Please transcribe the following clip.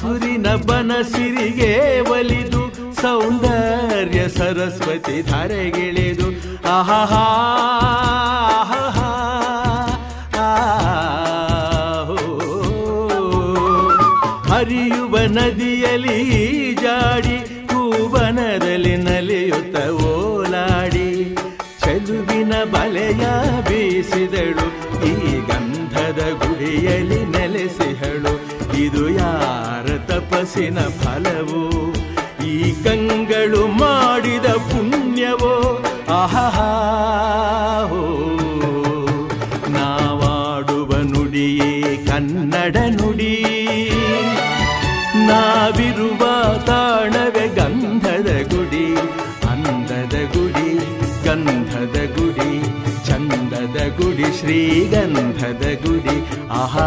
ಹಸುರಿನ ಬನಸಿರಿಗೆ ಒಲಿದು ಸೌಂದರ್ಯ ಸರಸ್ವತಿ ಧಾರೆಗಿಳಿದು ಆಹಾ ಹರಿಯುವ ನದಿಯಲ್ಲಿ ಜಾಡಿ ಹೂವನದಲ್ಲಿ ನಲಿಯುತ್ತ ಓಲಾಡಿ ಚೆಲುವಿನ ಬಲೆಯ ಬೀಸಿದಳು ಈ ಗಂಧದ ಗುಡಿಯಲ್ಲಿ ನೆಲೆಸಿಹಳು ಇದು ಯಾರ ತಪಸ್ಸಿನ ಫಲವೋ ಈ ಕಂಗಳು ಮಾಡಿದ ಪುಣ್ಯವೋ ಆಹಾ ನಾವಾಡುವ ನುಡಿಯೇ ಕನ್ನಡ ನುಡಿ ನಾವಿರುವ ತಾಣವೇ ಗಂಧದ ಗುಡಿ ಅಂದದ ಗುಡಿ ಗಂಧದ ಗುಡಿ ಚಂದದ ಗುಡಿ ಶ್ರೀಗಂಧದ ಗುಡಿ ಆಹಾ